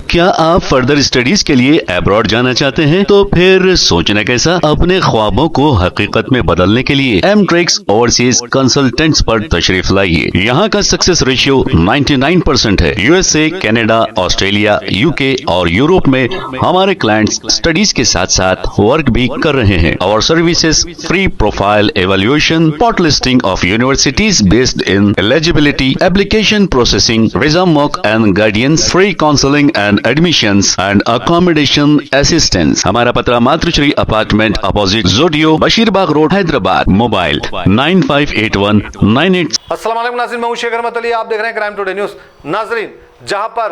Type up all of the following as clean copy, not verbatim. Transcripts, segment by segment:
क्या आप further studies के लिए अब्रॉड जाना चाहते हैं? तो फिर सोचना कैसा, अपने ख्वाबों को हकीकत में बदलने के लिए एमट्रिक्स ओवरसीज कंसल्टेंट्स पर तशरीफ लाइए। यहाँ का सक्सेस रेशियो 99% है। यूएसए, कनाडा, ऑस्ट्रेलिया, यूके और यूरोप में हमारे क्लाइंट्स स्टडीज के साथ साथ वर्क भी कर रहे हैं। और services free profile evaluation, spot listing of universities based in eligibility, application processing, visa mock and guidance, free counselling and admissions and accommodation assistance. हमारा पता मातृश्री अपार्टमेंट अपोजिट जोडियो, बशीरबाग रोड, हैदराबाद। मोबाइल 958198। अस्सलाम वालेकुम नाज़रीन, मैं हूं शेख अहमद अली। आप देख रहे हैं क्राइम टुडे न्यूज़। नाज़रीन, जहां पर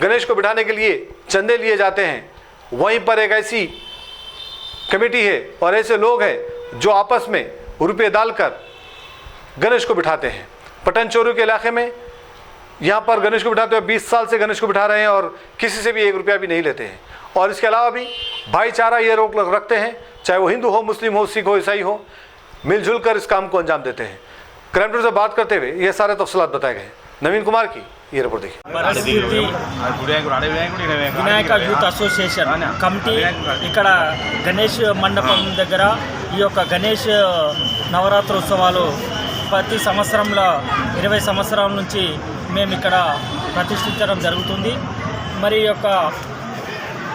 गणेश को बिठाने के लिए चंदे लिए जाते हैं, वहीं पर एक ऐसी कमेटी है और ऐसे लोग हैं जो आपस में रुपये डालकर गणेश को बिठाते हैं। पटन चोरू के इलाके में यहाँ पर गणेश को बिठाते हुए 20 साल से गणेश को बिठा रहे हैं और किसी से भी 1 रुपया भी नहीं लेते हैं। और इसके अलावा भी भाईचारा ये रोक रखते हैं, चाहे वो हिंदू हो, मुस्लिम हो, सिख हो, ईसाई हो, मिलजुल कर इस काम को अंजाम देते हैं। क्राइम टुडे से बात करते हुए ये सारे तफसीलात बताए गए। नवीन कुमार की ये रिपोर्ट देखिए। వినాయక యూత్ అసోసియేషన్ కమిటీ ఇక్కడ గణేష్ మండపం దగ్గర ఈ యొక్క గణేష్ నవరాత్రోత్సవాలు ప్రతి సంవత్సరంలో 20 సంవత్సరాల నుంచి మేము ఇక్కడ ప్రతిష్ఠించడం జరుగుతుంది. మరి ఈ యొక్క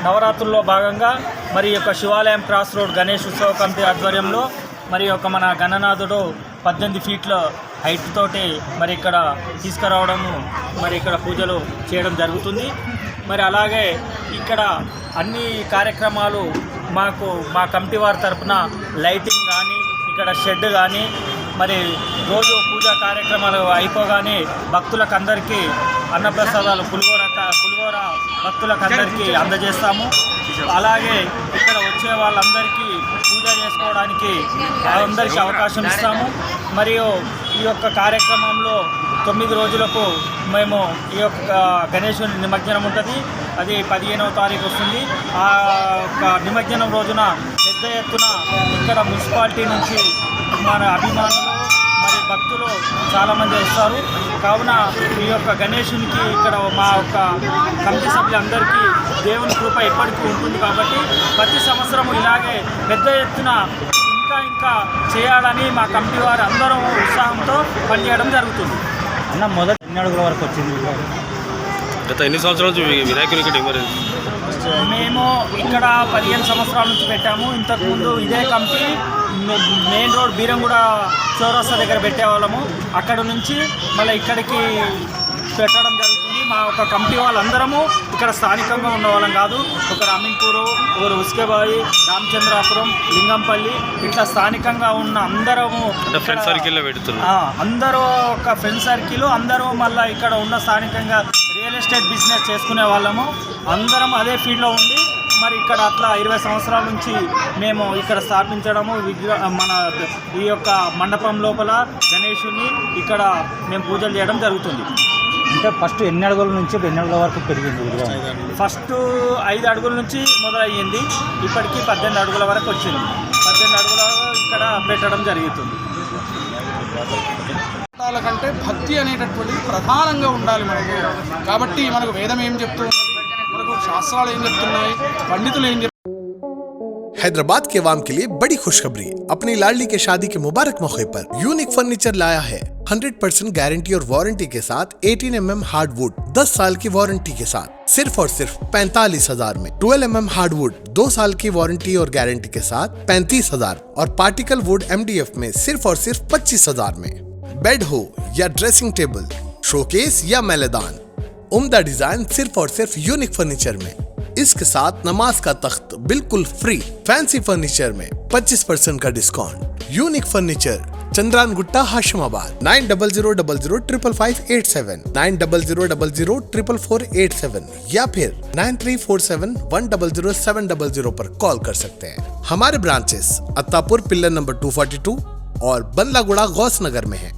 నవరాత్రుల్లో భాగంగా మరి యొక్క శివాలయం క్రాస్ రోడ్ గణేష్ ఉత్సవ కమిటీ ఆధ్వర్యంలో మరి యొక్క మన గణనాథుడు 18 ఫీట్ల హైట్ తోటి మరి ఇక్కడ తీసుకురావడము, మరి ఇక్కడ పూజలు చేయడం జరుగుతుంది. మరి అలాగే ఇక్కడ అన్ని కార్యక్రమాలు మా కమిటీ వారి తరఫున లైటింగ్ కానీ, ఇక్కడ షెడ్ కానీ, మరి రోజు పూజా కార్యక్రమాలు అయిపోగానే భక్తులకు అందరికీ అన్నప్రసాదాలు పులిహోర భక్తులకు అందరికీ అందజేస్తాము. అలాగే ఇక్కడ వచ్చే వాళ్ళందరికీ పూజ చేసుకోవడానికి అందరికీ అవకాశం ఇస్తాము. మరియు ఈ యొక్క కార్యక్రమంలో 9 రోజులకు మేము ఈ యొక్క గణేశుని నిమజ్జనం ఉంటుంది. అది 15వ తారీఖు వస్తుంది. ఆ యొక్క నిమజ్జనం రోజున పెద్ద ఎత్తున ఇక్కడ మున్సిపాలిటీ నుంచి మన అభిమానులు మరి భక్తులు చాలామంది వస్తారు. కావున ఈ యొక్క గణేశునికి ఇక్కడ మా యొక్క కమిటీ సభ్యులందరికీ దేవుని కృప ఎప్పటికీ ఉంటుంది. కాబట్టి ప్రతి సంవత్సరం ఇలాగే పెద్ద ఎత్తున ఇంకా చేయాలని మా కమిటీ వారు అందరం ఉత్సాహంతో పనిచేయడం జరుగుతుంది. అన్న మొదటి ఎన్ని అడుగుల వరకు వచ్చింది? గత ఎన్ని సంవత్సరాల నుంచి వినాయకునికి మేము ఇక్కడ 15 సంవత్సరాల నుంచి పెట్టాము. ఇంతకుముందు ఇదే కమిటీ మెయిన్ రోడ్ బీరంగూడ చౌరస్తా దగ్గర పెట్టేవాళ్ళము. అక్కడ నుంచి మళ్ళీ ఇక్కడికి పెట్టడం జరుగుతుంది. మా ఒక కమిటీ వాళ్ళందరము ఇక్కడ స్థానికంగా ఉన్న వాళ్ళం కాదు. ఒకరు అమీన్పూరు, ఒకరు ఉస్కేబాయి, రామచంద్రాపురం, లింగంపల్లి, ఇట్లా స్థానికంగా ఉన్న అందరము ఫ్రెండ్ సర్కిల్లో పెడుతున్నారు. అందరూ ఒక ఫ్రెండ్ సర్కిల్, అందరూ మళ్ళీ ఇక్కడ ఉన్న స్థానికంగా రియల్ ఎస్టేట్ బిజినెస్ చేసుకునే వాళ్ళము. అందరం అదే ఫీల్డ్లో ఉండి మరి ఇక్కడ అట్లా 20 సంవత్సరాల నుంచి మేము ఇక్కడ స్థాపించడము, మన ఈ యొక్క మండపం లోపల గణేశుని ఇక్కడ మేము పూజలు చేయడం జరుగుతుంది. అంటే ఫస్ట్ ఎన్ని అడుగుల నుంచి ఎన్ని అడుగుల వరకు పెరిగింది? ఫస్ట్ 5 అడుగుల నుంచి మొదలయ్యింది. ఇప్పటికీ 18 అడుగుల వరకు వచ్చింది. 18 అడుగుల ఇక్కడ పెట్టడం జరుగుతుంది. కంటే భక్తి అనేటటువంటిది ప్రధానంగా ఉండాలి మనకి. కాబట్టి మనకు వేదం ఏం చెప్తుంది, మనకు శాస్త్రాలు ఏం చెప్తున్నాయి, పండితులు ఏం చెప్తున్నారు. हैदराबाद के अवाम के लिए बड़ी खुशखबरी। अपनी लाडली के शादी के मुबारक मौके पर यूनिक फर्नीचर लाया है 100% गारंटी और वारंटी के साथ 18 mm हार्डवुड 10 साल की वारंटी के साथ सिर्फ और सिर्फ 45,000 में। 12 mm हार्डवुड 2 साल की वारंटी और गारंटी के साथ 35,000 और पार्टिकल वुड MDF में सिर्फ और सिर्फ 25,000 में। बेड हो या ड्रेसिंग टेबल, शोकेस या मैलेदान, उम्दा डिजाइन सिर्फ और सिर्फ यूनिक फर्नीचर में। इसके साथ नमाज का तख्त बिल्कुल फ्री। फैंसी फर्नीचर में 25% का discount. Unique furniture, Chandrayangutta, Hashimabad. 9000555887 9000004487 या फिर 9347100700 पर कॉल कर सकते हैं। हमारे ब्रांचेस अत्तापुर पिल्लर नंबर 242 और बंदलागुड़ा गौस नगर में है।